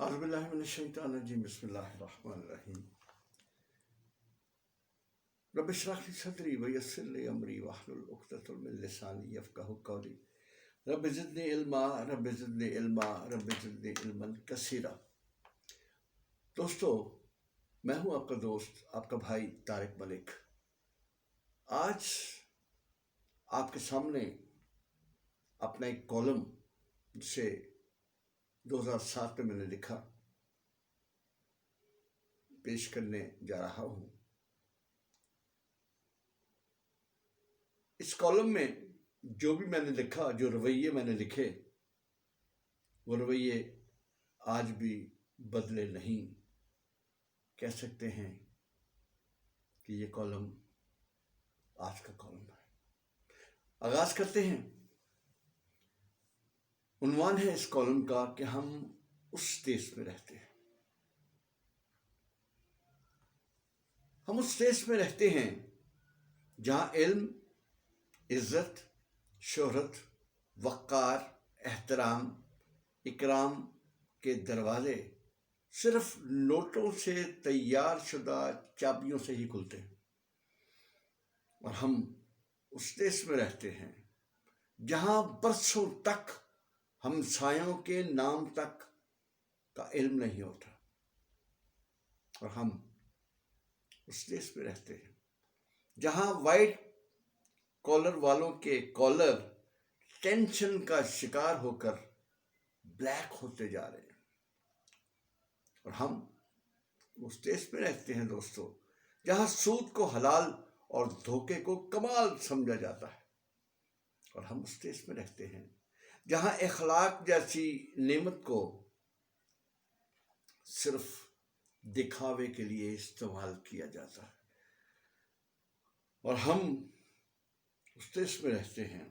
اعوذ باللہ من الشیطان الرجیم بسم اللہ الرحمن الرحیم رب اشرح لی صدری ویسر لی امری واحلل عقدۃ من لسانی یفقہوا قولی رب زدنی علما رب زدنی علما رب زدنی علما کثیرا۔ دوستو، میں ہوں آپ کا دوست، آپ کا بھائی طارق ملک۔ آج آپ کے سامنے اپنا ایک کالم جسے 2007 میں نے لکھا پیش کرنے جا رہا ہوں۔ اس کالم میں جو بھی میں نے لکھا، جو رویے میں نے لکھے، وہ رویے آج بھی بدلے نہیں۔ کہہ سکتے ہیں کہ یہ کالم آج کا کالم ہے۔ آغاز کرتے ہیں۔ عنوان ہے اس کالم کا کہ ہم اس دیش میں رہتے ہیں۔ ہم اس دیش میں رہتے ہیں جہاں علم، عزت، شہرت، وقار، احترام، اکرام کے دروازے صرف نوٹوں سے تیار شدہ چابیوں سے ہی کھلتے ہیں۔ اور ہم اس دیش میں رہتے ہیں جہاں برسوں تک ہمسایوں کے نام تک کا علم نہیں ہوتا۔ اور ہم اس دیش میں رہتے ہیں جہاں وائٹ کالر والوں کے کالر ٹینشن کا شکار ہو کر بلیک ہوتے جا رہے ہیں۔ اور ہم اس دیش میں رہتے ہیں دوستو جہاں سود کو حلال اور دھوکے کو کمال سمجھا جاتا ہے۔ اور ہم اس دیش میں رہتے ہیں جہاں اخلاق جیسی نعمت کو صرف دکھاوے کے لیے استعمال کیا جاتا ہے۔ اور ہم اس دیش میں رہتے ہیں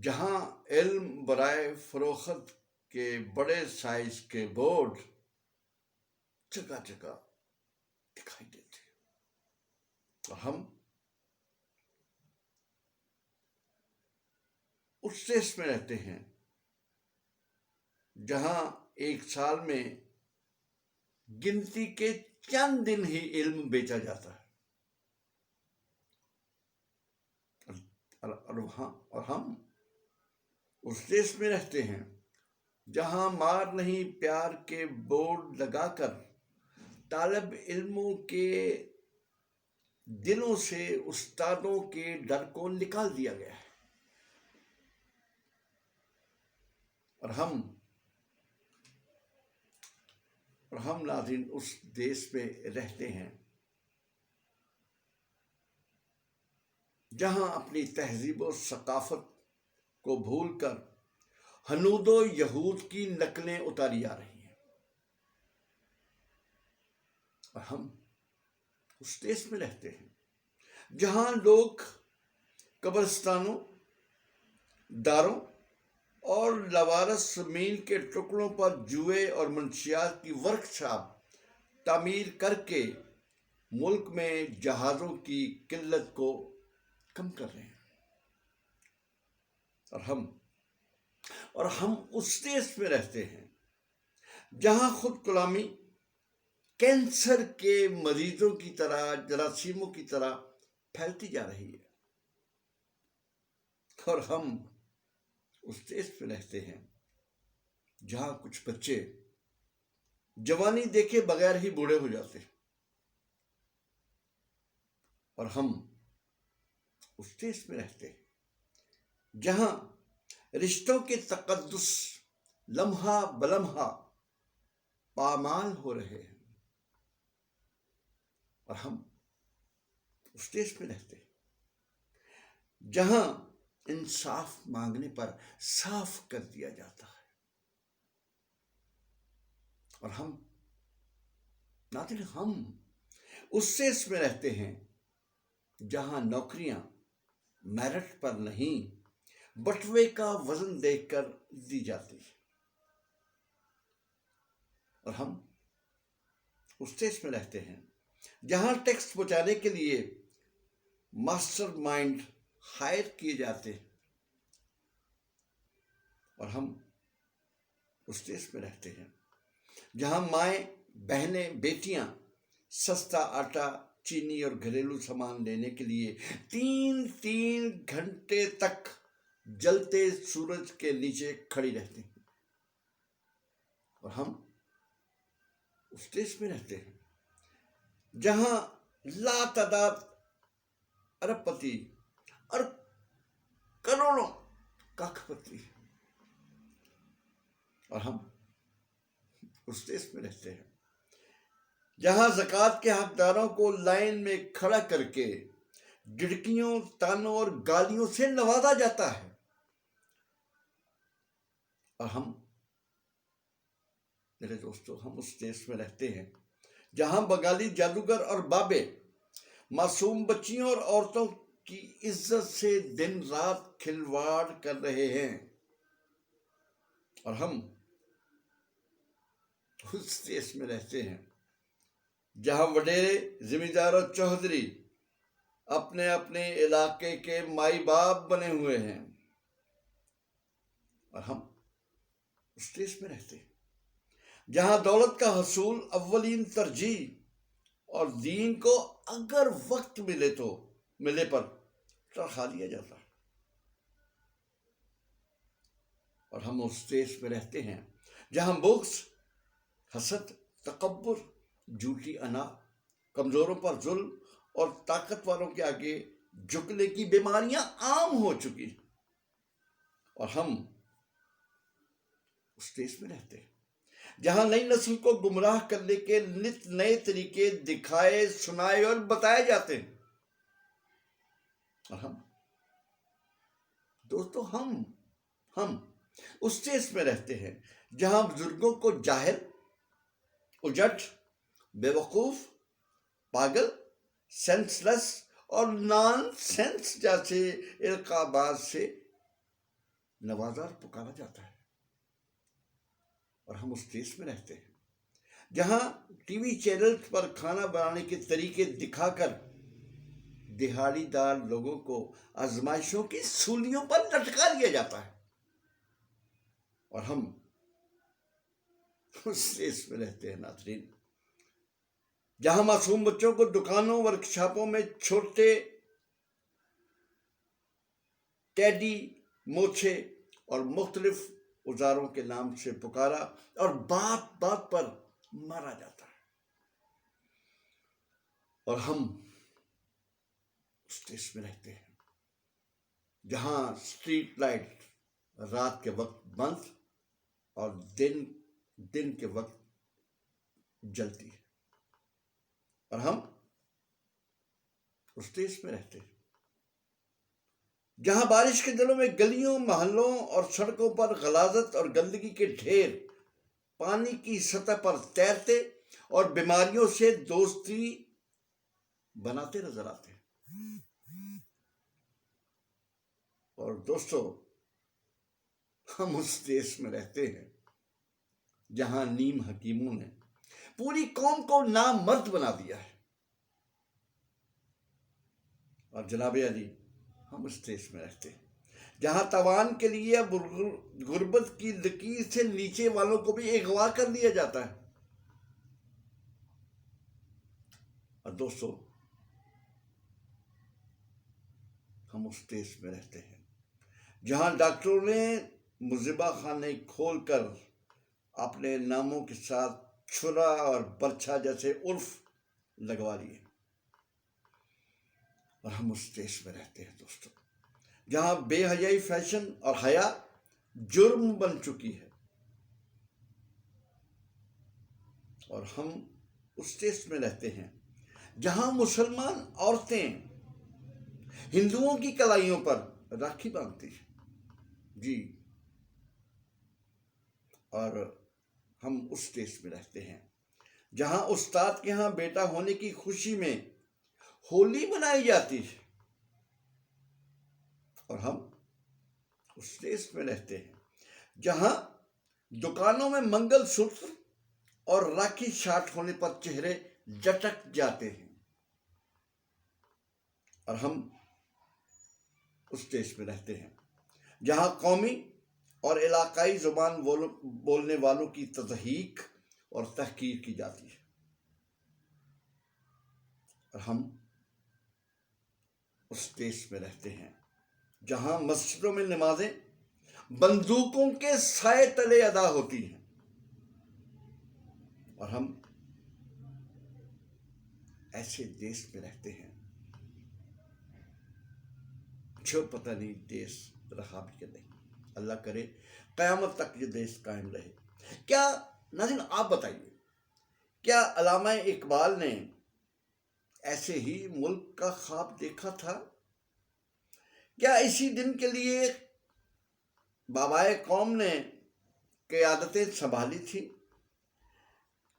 جہاں علم برائے فروخت کے بڑے سائز کے بورڈ جگہ جگہ دکھائی دیتے ہیں۔ اور ہم اس دیش میں رہتے ہیں جہاں ایک سال میں گنتی کے چند دن ہی علم بیچا جاتا ہے۔ اور ہم اس دیش میں رہتے ہیں جہاں مار نہیں پیار کے بورڈ لگا کر طالب علموں کے دلوں سے استادوں کے ڈر کو نکال دیا گیا ہے۔ اور ہم ناظرین اس دیش میں رہتے ہیں جہاں اپنی تہذیب و ثقافت کو بھول کر ہنود و یہود کی نقلیں اتاری جا رہی ہیں۔ اور ہم اس دیش میں رہتے ہیں جہاں لوگ قبرستانوں، داروں اور لوارس زمین کے ٹکڑوں پر جوئے اور منشیات کی ورک شاپ تعمیر کر کے ملک میں جہازوں کی قلت کو کم کر رہے ہیں۔ اور ہم اس دیش میں رہتے ہیں جہاں خود غلامی کینسر کے مریضوں کی طرح، جراثیموں کی طرح پھیلتی جا رہی ہے۔ اور ہم اس دیش میں رہتے ہیں جہاں کچھ بچے جوانی دیکھے بغیر ہی بوڑھے ہو جاتے ہیں۔ اور ہم اس دیش میں رہتے ہیں جہاں رشتوں کے تقدس لمحہ بلمحہ پامال ہو رہے ہیں۔ اور ہم اس دیش میں رہتے ہیں جہاں انصاف مانگنے پر صاف کر دیا جاتا ہے۔ اور ہم اس دیش میں رہتے ہیں جہاں نوکریاں میرٹ پر نہیں بٹوے کا وزن دیکھ کر دی جاتی ہے۔ اور ہم اس دیش میں رہتے ہیں جہاں ٹیکس بچانے کے لیے ماسٹر مائنڈ ہائر کیے جاتے ہیں۔ اور ہم اس دیش میں رہتے ہیں جہاں مائیں بہنیں بیٹیاں سستا آٹا چینی اور گھریلو سامان لینے کے لیے 3 گھنٹے تک جلتے سورج کے نیچے کھڑی رہتی ہیں، اور ہم اس دیش میں رہتے ہیں جہاں لا تعداد ارب پتی اور کروڑوں کاکھ پتی، اور ہم اس دیش میں رہتے ہیں جہاں زکوٰۃ کے حقداروں کو لائن میں کھڑا کر کے جھڑکیوں، تانوں اور گالیوں سے نوازا جاتا ہے، اور ہم میرے دوستو ہم اس دیش میں رہتے ہیں جہاں بنگالی جادوگر اور بابے معصوم بچیوں اور عورتوں کی عزت سے دن رات کھلواڑ کر رہے ہیں، اور ہم اس دیش میں رہتے ہیں جہاں وڈیرے زمیندار اور چوہدری اپنے اپنے علاقے کے مائی باپ بنے ہوئے ہیں، اور ہم اس دیش میں رہتے ہیں جہاں دولت کا حصول اولین ترجیح اور دین کو اگر وقت ملے پر چڑھا دیا جاتا ہے، اور ہم اس دیش میں رہتے ہیں جہاں بغض، حسد، تکبر، جھوٹی انا، کمزوروں پر ظلم اور طاقتوروں کے آگے جھکنے کی بیماریاں عام ہو چکی، اور ہم اس دیش میں رہتے ہیں جہاں نئی نسل کو گمراہ کرنے کے نت نئے طریقے دکھائے، سنائے اور بتائے جاتے ہیں، اور ہم دوستو ہم اس دیش میں رہتے ہیں جہاں بزرگوں کو جاہل، اجٹ، بے وقوف، پاگل، سینس لیس اور نان سینس جیسے القابات سے نوازا اور پکارا جاتا ہے، اور ہم اس دیش میں رہتے ہیں جہاں ٹی وی چینل پر کھانا بنانے کے طریقے دکھا کر دہاڑی دار لوگوں کو آزمائشوں کی سولیوں پر لٹکا دیا جاتا ہے، اور ہم اس دیش میں رہتے ہیں ناظرین جہاں معصوم بچوں کو دکانوں، ورکشاپوں میں چھوٹے ٹیڈی، موچھے اور مختلف اوزاروں کے نام سے پکارا اور بات بات پر مارا جاتا ہے، اور ہم اس دیش میں رہتے ہیں جہاں اسٹریٹ لائٹ رات کے وقت بند اور دن کے وقت جلتی ہے، اور ہم اس دیش میں رہتے ہیں جہاں بارش کے دنوں میں گلیوں، محلوں اور سڑکوں پر غلاظت اور گندگی کے ڈھیر پانی کی سطح پر تیرتے اور بیماریوں سے دوستی بناتے نظر آتے ہیں، اور دوستو ہم اس دیش میں رہتے ہیں جہاں نیم حکیموں نے پوری قوم کو نامرد بنا دیا ہے، اور جناب علی ہم اس دیش میں رہتے ہیں جہاں تاوان کے لیے غربت کی لکیر سے نیچے والوں کو بھی اغوا کر دیا جاتا ہے، اور دوستو ہم اس دیش میں رہتے ہیں جہاں ڈاکٹروں نے مذبح خانے کھول کر اپنے ناموں کے ساتھ چھرا اور برچھا جیسے عرف لگوا لیے، اور ہم اس دیش میں رہتے ہیں دوستو جہاں بے حیائی فیشن اور حیا جرم بن چکی ہے، اور ہم اس دیش میں رہتے ہیں جہاں مسلمان عورتیں ہندوؤں کی کلائیوں پر راکھی باندھتی ہیں، جی، اور ہم اس دیش میں رہتے ہیں جہاں استاد کے ہاں بیٹا ہونے کی خوشی میں ہولی منائی جاتی ہے، اور ہم اس دیش میں رہتے ہیں جہاں دکانوں میں منگل سوتر اور راکھی شارٹ ہونے پر چہرے جٹک جاتے ہیں، اور ہم اس دیش میں رہتے ہیں جہاں قومی اور علاقائی زبان بولنے والوں کی تضحیک اور تحقیر کی جاتی ہے، اور ہم اس دیش میں رہتے ہیں جہاں مسجدوں میں نمازیں بندوقوں کے سائے تلے ادا ہوتی ہیں، اور ہم ایسے دیش میں رہتے ہیں جو پتہ نہیں دیش رہا بھی کہ نہیں۔ اللہ کرے قیامت تک یہ دیش قائم رہے۔ کیا ناظرین آپ بتائیے، کیا علامہ اقبال نے ایسے ہی ملک کا خواب دیکھا تھا؟ کیا اسی دن کے لیے بابائے قوم نے قیادتیں سنبھالی تھی؟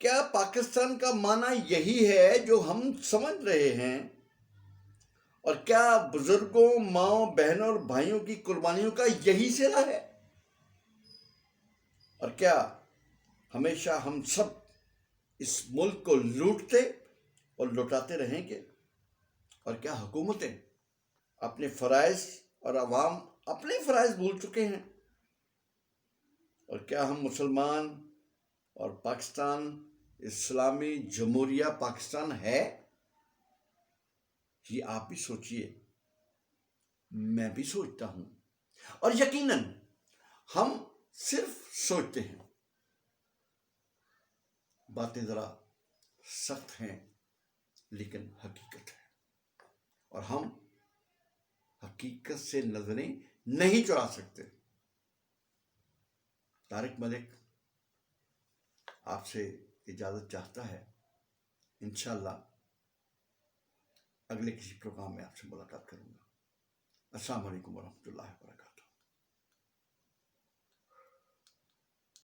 کیا پاکستان کا معنی یہی ہے جو ہم سمجھ رہے ہیں؟ اور کیا بزرگوں، ماؤں، بہنوں اور بھائیوں کی قربانیوں کا یہی صلہ ہے؟ اور کیا ہمیشہ ہم سب اس ملک کو لوٹتے اور لوٹاتے رہیں گے؟ اور کیا حکومتیں اپنے فرائض اور عوام اپنے فرائض بھول چکے ہیں؟ اور کیا ہم مسلمان اور پاکستان اسلامی جمہوریہ پاکستان ہے؟ یہ آپ بھی سوچئے، میں بھی سوچتا ہوں، اور یقیناً ہم صرف سوچتے ہیں۔ باتیں ذرا سخت ہیں لیکن حقیقت ہے، اور ہم حقیقت سے نظریں نہیں چرا سکتے۔ طارق ملک آپ سے اجازت چاہتا ہے، انشاءاللہ اگلے کسی پروگرام میں آپ سے ملاقات کروں گا۔ السلام علیکم ورحمۃ اللہ وبرکاتہ۔